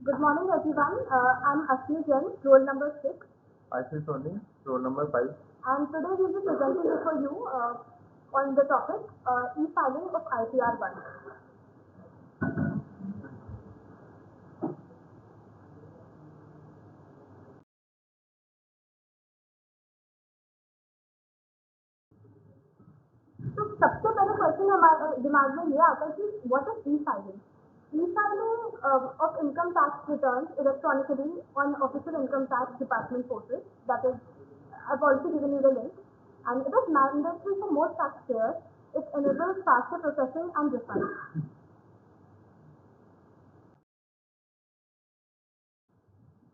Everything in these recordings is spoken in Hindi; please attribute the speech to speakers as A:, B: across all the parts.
A: Good morning, everyone. I'm Ashmi Jain, roll number 6,
B: Ashish Soni, roll number 5.
A: and today we'll be presenting it for you on the topic e-filing of IPR 1. तो सबसे पहले क्वेश्चन हमारे दिमाग में ये आता है कि what is e filing? E-filing of income tax returns electronically on official income tax department portal. That is, I've already given you the link, and it is mandatory for most taxpayers. It enables faster processing and refund.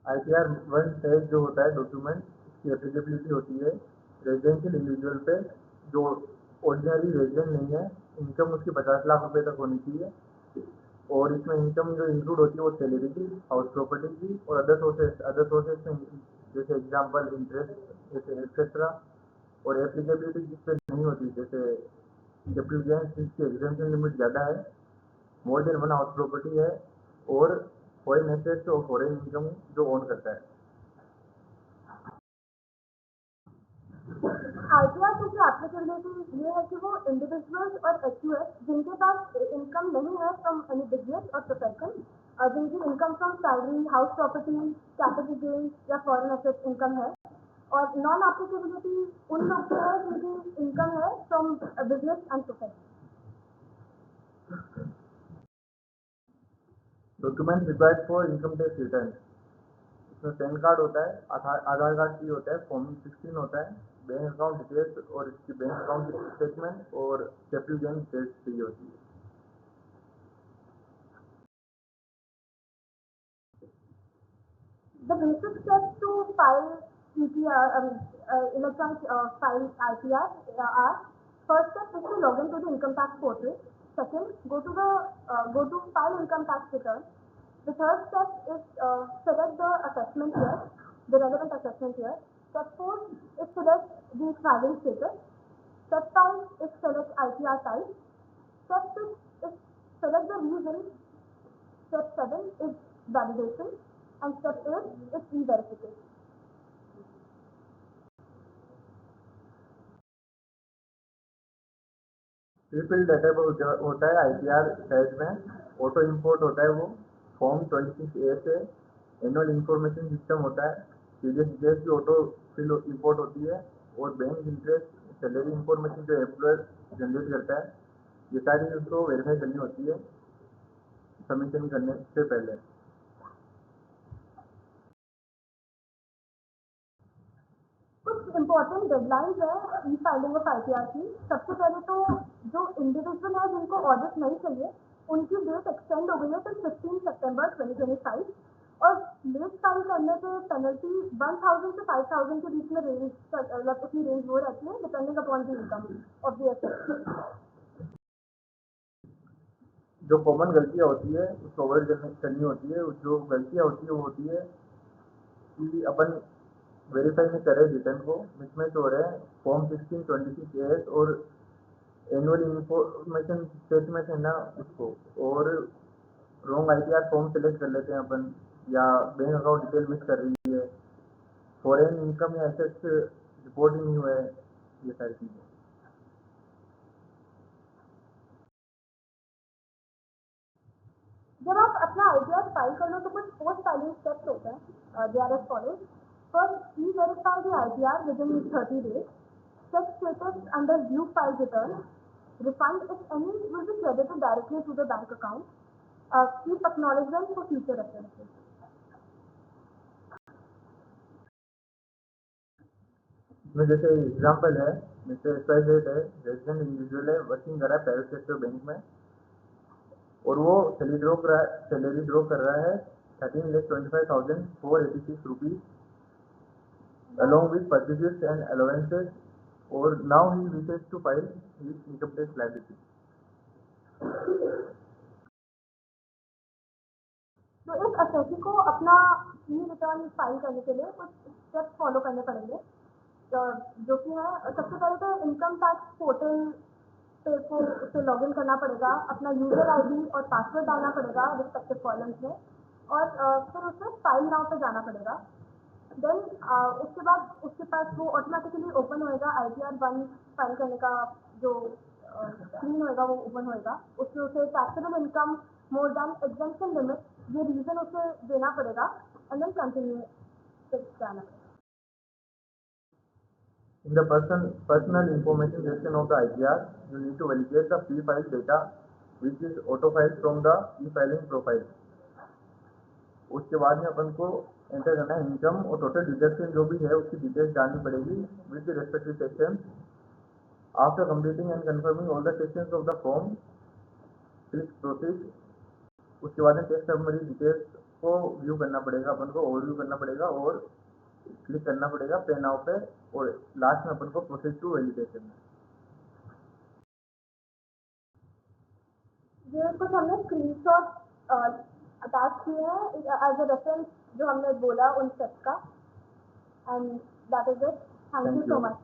B: ITR 1 test जो होता है डॉक्यूमेंट की एप्लीकेबिलिटी होती है रेजिडेंशियल इंडिविजुअल पे जो ऑर्डिनरी रेजिडेंट नहीं है, इनकम उसकी 50 लाख रुपए तक होनी चाहिए और इसमें इनकम जो इंक्लूड होती है वो सैलरी की, हाउस प्रॉपर्टी की और अदर सोर्सेज में जैसे एग्जांपल इंटरेस्ट जैसे एक्सेट्रा। और एप्लीकेबिलिटी जिस पे नहीं होती जैसे कैपिटल गेन्स जिसकी एग्जेम्पशन लिमिट ज़्यादा है, more than one house property है और फॉरेन एसेट्स और फॉरेन इनकम जो ओन करता है।
A: आईटीआर की जो एप्लीकेबिलिटी ये है कि वो इंडिविजुअल्स और एचयूएस जिनके पास इनकम नहीं है फ्रॉम एनी बिजनेस और प्रोफेशन, जिनकी income from salary, house property, capital gain या फॉरेन एसेट इनकम है, और नॉन एप्लीकेबिलिटी उन लोग को है जिनकी इनकम है from business and profession.
B: Document required for income tax return, इसमें पैन कार्ड होता है, आधार कार्ड चाहिए होता है, फॉर्म 16 होता है, बैंक अकाउंट डिटेल्स और इसकी बैंक अकाउंट स्टेटमेंट और कैपिटल गेन डिटेल्स चाहिए होती है।
A: The basic steps to file ETR, electronic file ITR are: first step is to log into the income tax portal. Second, go to file income tax return. The third step is select the assessment year, the relevant assessment year. Step 4 is select the filing status. Step 5 is select ITR type. Step 6 is select the reason. Step 7 is validation, and step 8 is e-verification.
B: Prefilled data होता है ITR साइज में, ऑटो इंपोर्ट होता है वो फॉर्म 26A से, एनुअल इंफॉर्मेशन सिस्टम होता है, सीडीएस डिटेल्स भी ऑटो फिल इंपोर्ट होती है और बैंक इंटरेस्ट सैलरी इंफॉर्मेशन जो एम्प्लॉयर जनरेट करता है, ये सारी उसको वेरीफाई करनी होती है सबमिशन करने से पहले।
A: कुछ इम्पोर्टेंट डेडलाइंस है ई फाइलिंग ऑफ आईटीआर की। सबसे पहले तो जो इंडिविजुअल है जिनको ऑडिट नहीं चाहिए उनकी डेट एक्सटेंड हो गई है टिल 15 सितंबर 2025, और लेट फाइल करने पे पेनल्टी 1000 से 5000 के बीच में रेंज, मतलब उसकी रेंज वो रहती है depending upon the income of the asset.
B: जो कॉमन गलतियाँ होती है उसको अवॉइड करनी होती है। जो गलतियाँ होती है वो होती है कि अपन वेरीफाई नहीं करे रिटर्न को, मिसमैच हो रहे हैं फॉर्म 16, 26A और एनुअल इंफॉर्मेशन स्टेटमेंट है ना उसको, और रॉन्ग ITR फॉर्म सेलेक्ट कर लेते हैं अपन, या बैंक अकाउंट डिटेल मिस कर रही है, फॉरेन इनकम या एसेट्स रिपोर्ट ही नहीं हुआ है, ये सारी चीज़ें।
A: जब आप अपना आईटीआर फाइल कर लो तो कुछ पोस्ट फाइलिंग स्टेप्स होते हैं, they are as follows. First, e verify the ITR within 30 days. Check status under view file return. Refund, if any, will be credited directly to the bank account. Keep acknowledgement for future references.
B: इसमें जैसे एग्जांपल है, जैसे एक्सपायर है, रेजिडेंट इंडिविजुअल है, वर्किंग कर रहा है प्राइवेट सेक्टर बैंक में और वो सैलरी ड्रॉ कर रहा है 13,25,486 rupees along with purchases and allowances, or now he wishes to file his income tax liability.
A: तो इस असेसी को अपना ई रिटर्न फाइल करने के लिए कुछ स्टेप्स फॉलो करने पड़ेंगे, जो कि है सबसे पहले तो इनकम टैक्स पोर्टल पे को उसे लॉगिन करना पड़ेगा, अपना यूजर आईडी और पासवर्ड डालना पड़ेगा रिस्पेक्टिव कॉलम्स में। और फिर उसे फाइल नाउ पे जाना पड़ेगा। देन उसके पास वो ऑटोमेटिकली ओपन होएगा ITR-1 फाइल करने का जो स्क्रीन होएगा वो ओपन होएगा। उसमें उसे taxable income more than exemption limit ये रीजन उसे देना पड़ेगा एंड देन कंटिन्यू जाना पड़ेगा।
B: In the personal information section of the ITR, you need to validate the pre-filed data which is auto-filed from the e-filing profile. उसके बाद में अपन को एंटर करना है इनकम और टोटल डिडक्शन जो भी है उसकी डिटेल्स डालनी पड़ेगी with the respective section. After completing and confirming all the sections of the form, click proceed. उसके बाद में टेक्स्ट समरी डिटेल्स को व्यू करना पड़ेगा, अपन को ओवरव्यू करना पड़ेगा और क्लिक करना पड़ेगा पे नाउ पे और लास्ट में अपन को प्रोसीड टू वैलिडेशन।
A: ये कुछ हमने स्क्रीनशॉट अटैच किए हैं एज अ रेफरेंस जो हमने बोला उन स्टेप्स का and that is it. Thank you so much.